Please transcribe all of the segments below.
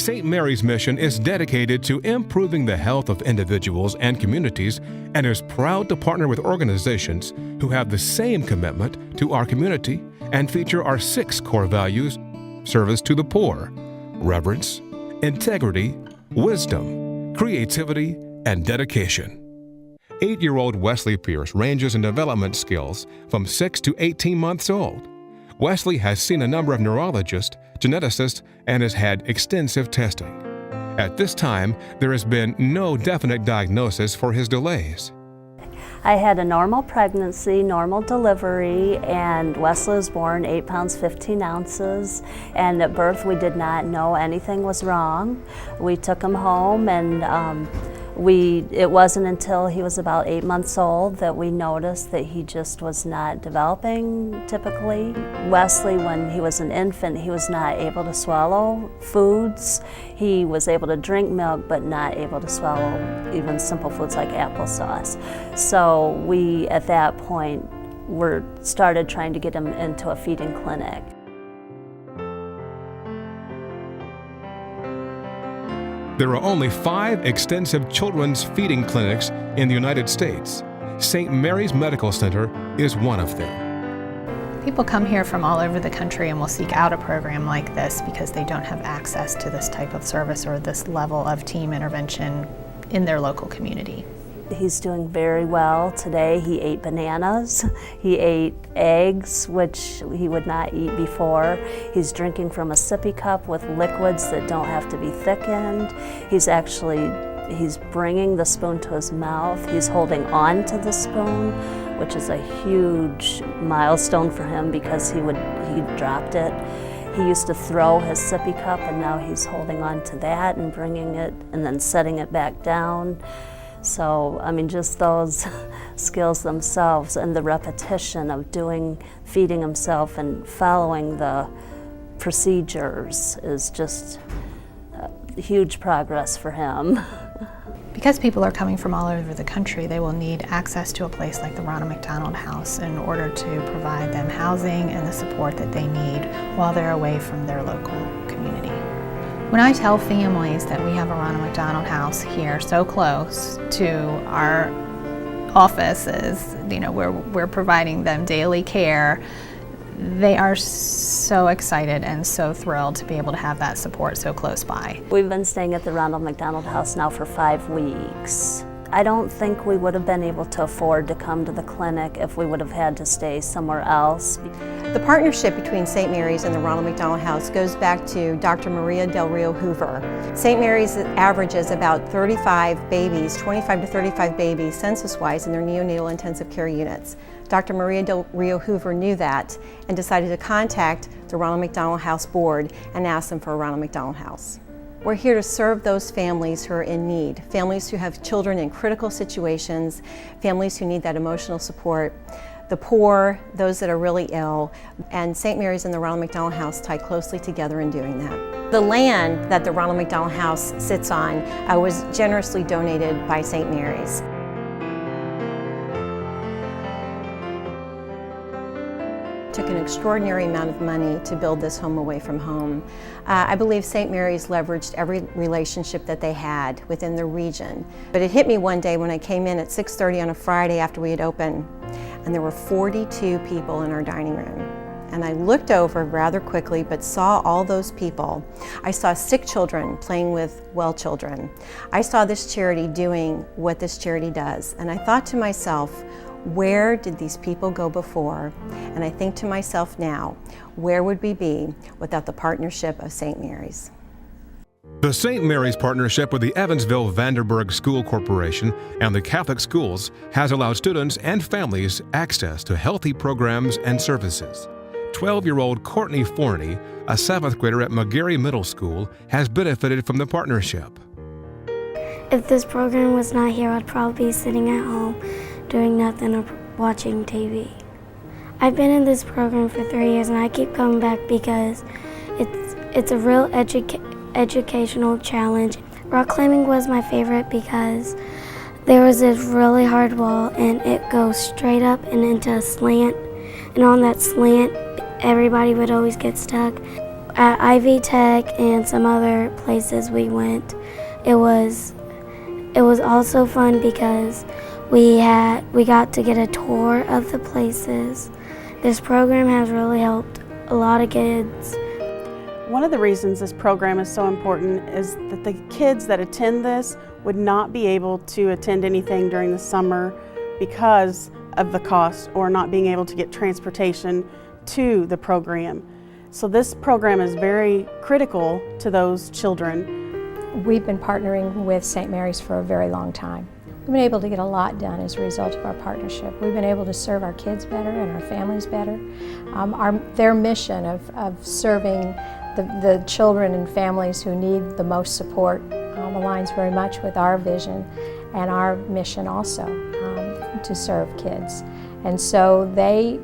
St. Mary's mission is dedicated to improving the health of individuals and communities and is proud to partner with organizations who have the same commitment to our community and feature our 6 core values: service to the poor, reverence, integrity, wisdom, creativity, and dedication. 8-year-old Wesley Pierce ranges in development skills from 6 to 18 months old. Wesley has seen a number of neurologists, geneticists, and has had extensive testing. At this time, there has been no definite diagnosis for his delays. I had a normal pregnancy, normal delivery, and Wesley was born 8 pounds 15 ounces. And at birth, we did not know anything was wrong. We took him home, and it wasn't until he was about 8 months old that we noticed that he just was not developing typically. Wesley, when he was an infant, he was not able to swallow foods. He was able to drink milk, but not able to swallow even simple foods like applesauce. So we, at that point, started trying to get him into a feeding clinic. There are only 5 extensive children's feeding clinics in the United States. St. Mary's Medical Center is one of them. People come here from all over the country and will seek out a program like this because they don't have access to this type of service or this level of team intervention in their local community. He's doing very well today. He ate bananas, he ate eggs, which he would not eat before. He's drinking from a sippy cup with liquids that don't have to be thickened. He's bringing the spoon to his mouth. He's holding on to the spoon, which is a huge milestone for him because he dropped it. He used to throw his sippy cup, and now he's holding on to that and bringing it and then setting it back down. So, I mean, just those skills themselves and the repetition of feeding himself and following the procedures is just huge progress for him. Because people are coming from all over the country, they will need access to a place like the Ronald McDonald House in order to provide them housing and the support that they need while they're away from their local community. When I tell families that we have a Ronald McDonald House here so close to our offices, where we're providing them daily care, they are so excited and so thrilled to be able to have that support so close by. We've been staying at the Ronald McDonald House now for 5 weeks. I don't think we would have been able to afford to come to the clinic if we would have had to stay somewhere else. The partnership between St. Mary's and the Ronald McDonald House goes back to Dr. Maria Del Rio Hoover. St. Mary's averages about 35 babies, 25 to 35 babies census-wise in their neonatal intensive care units. Dr. Maria Del Rio Hoover knew that and decided to contact the Ronald McDonald House board and ask them for a Ronald McDonald House. We're here to serve those families who are in need, families who have children in critical situations, families who need that emotional support, the poor, those that are really ill, and St. Mary's and the Ronald McDonald House tie closely together in doing that. The land that the Ronald McDonald House sits on was generously donated by St. Mary's. Took an extraordinary amount of money to build this home away from home. I believe St. Mary's leveraged every relationship that they had within the region. But it hit me one day when I came in at 6:30 on a Friday after we had opened, and there were 42 people in our dining room. And I looked over rather quickly, but saw all those people. I saw sick children playing with well children. I saw this charity doing what this charity does, and I thought to myself, where did these people go before? And I think to myself now, where would we be without the partnership of St. Mary's? The St. Mary's partnership with the Evansville Vanderburg School Corporation and the Catholic schools has allowed students and families access to healthy programs and services. 12-year-old Courtney Forney, a 7th grader at McGarry Middle School, has benefited from the partnership. If this program was not here, I'd probably be sitting at home doing nothing or watching TV. I've been in this program for 3 years and I keep coming back because it's a real educational challenge. Rock climbing was my favorite because there was this really hard wall and it goes straight up and into a slant, and on that slant everybody would always get stuck. At Ivy Tech and some other places we went, it was also fun because we got to get a tour of the places. This program has really helped a lot of kids. One of the reasons this program is so important is that the kids that attend this would not be able to attend anything during the summer because of the cost or not being able to get transportation to the program. So this program is very critical to those children. We've been partnering with St. Mary's for a very long time. We've been able to get a lot done as a result of our partnership. We've been able to serve our kids better and our families better. Their mission of serving the children and families who need the most support aligns very much with our vision and our mission also to serve kids. And so they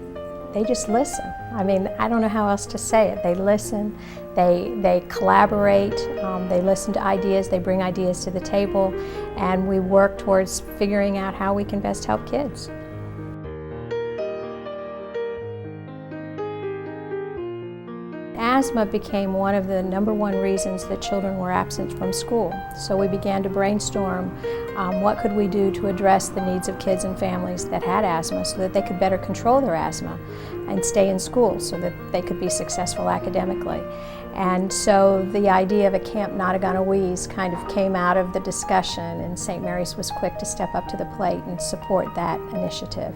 just listen. I mean, I don't know how else to say it. They listen, they collaborate, they listen to ideas, they bring ideas to the table, and we work towards figuring out how we can best help kids. Asthma became one of the #1 reasons that children were absent from school. So we began to brainstorm what could we do to address the needs of kids and families that had asthma so that they could better control their asthma and stay in school so that they could be successful academically. And so the idea of a Camp Not a Gonna Wheeze kind of came out of the discussion, and St. Mary's was quick to step up to the plate and support that initiative.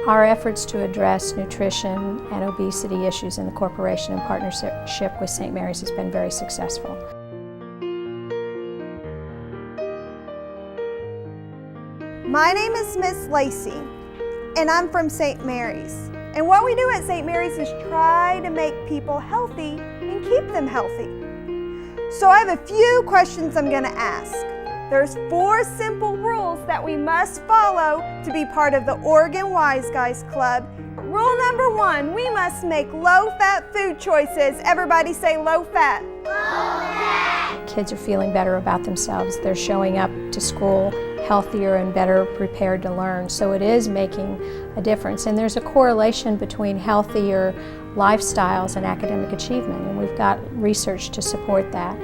Our efforts to address nutrition and obesity issues in the corporation in partnership with St. Mary's has been very successful. My name is Miss Lacey, and I'm from St. Mary's. And what we do at St. Mary's is try to make people healthy and keep them healthy. So I have a few questions I'm going to ask. There's 4 simple rules that we must follow to be part of the Oregon Wise Guys Club. Rule number 1, we must make low-fat food choices. Everybody say low-fat. Low-fat. Kids are feeling better about themselves. They're showing up to school healthier and better prepared to learn. So it is making a difference. And there's a correlation between healthier lifestyles and academic achievement, and we've got research to support that.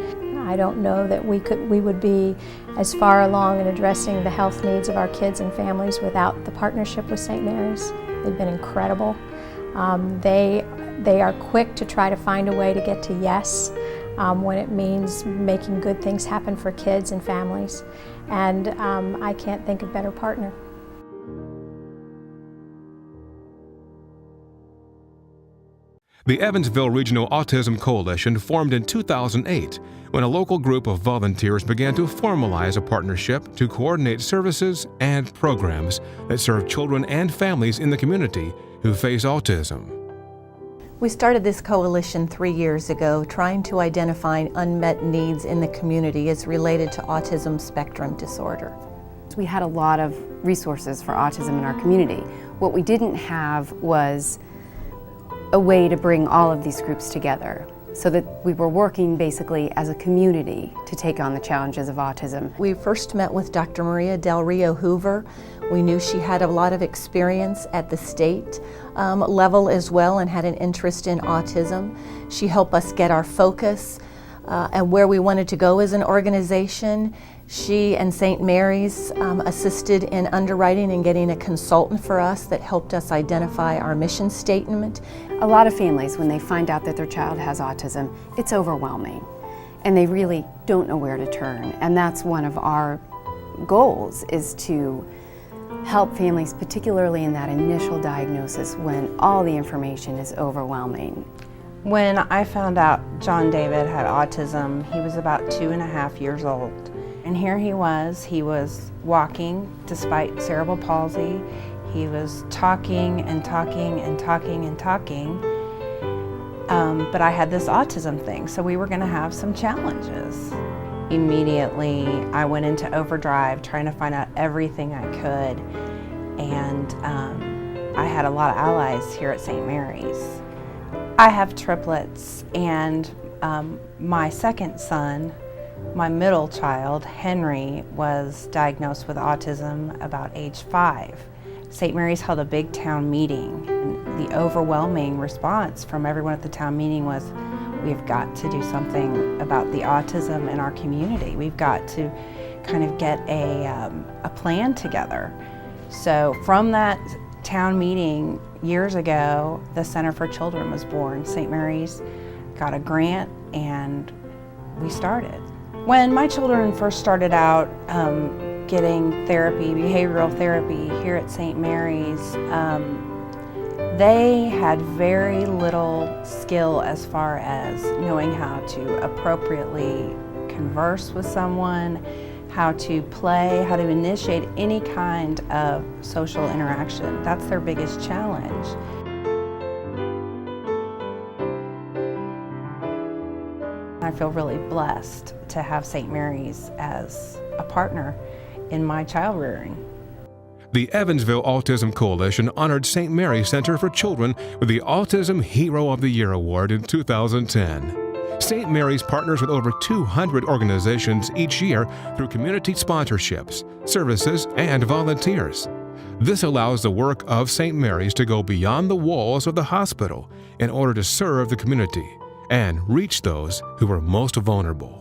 I don't know that we would be as far along in addressing the health needs of our kids and families without the partnership with St. Mary's. They've been incredible. They are quick to try to find a way to get to yes when it means making good things happen for kids and families. And I can't think of a better partner. The Evansville Regional Autism Coalition formed in 2008 when a local group of volunteers began to formalize a partnership to coordinate services and programs that serve children and families in the community who face autism. We started this coalition 3 years ago trying to identify unmet needs in the community as related to autism spectrum disorder. We had a lot of resources for autism in our community. What we didn't have was a way to bring all of these groups together so that we were working basically as a community to take on the challenges of autism. We first met with Dr. Maria Del Rio Hoover. We knew she had a lot of experience at the state level as well and had an interest in autism. She helped us get our focus and where we wanted to go as an organization. She and St. Mary's assisted in underwriting and getting a consultant for us that helped us identify our mission statement. A lot of families, when they find out that their child has autism, it's overwhelming, and they really don't know where to turn. And that's one of our goals, is to help families, particularly in that initial diagnosis when all the information is overwhelming. When I found out John David had autism, he was about 2.5 years old. And here he was walking despite cerebral palsy. He was talking and talking and talking and talking. But I had this autism thing, so we were gonna have some challenges. Immediately, I went into overdrive trying to find out everything I could. And I had a lot of allies here at St. Mary's. I have triplets, and my second son, my middle child, Henry, was diagnosed with autism about age 5. St. Mary's held a big town meeting, and the overwhelming response from everyone at the town meeting was, we've got to do something about the autism in our community. We've got to kind of get a plan together. So from that town meeting years ago, the Center for Children was born. St. Mary's got a grant and we started. When my children first started out getting therapy, behavioral therapy here at St. Mary's, they had very little skill as far as knowing how to appropriately converse with someone, how to play, how to initiate any kind of social interaction. That's their biggest challenge. I feel really blessed to have St. Mary's as a partner in my child rearing. The Evansville Autism Coalition honored St. Mary's Center for Children with the Autism Hero of the Year Award in 2010. St. Mary's partners with over 200 organizations each year through community sponsorships, services, and volunteers. This allows the work of St. Mary's to go beyond the walls of the hospital in order to serve the community and reach those who are most vulnerable.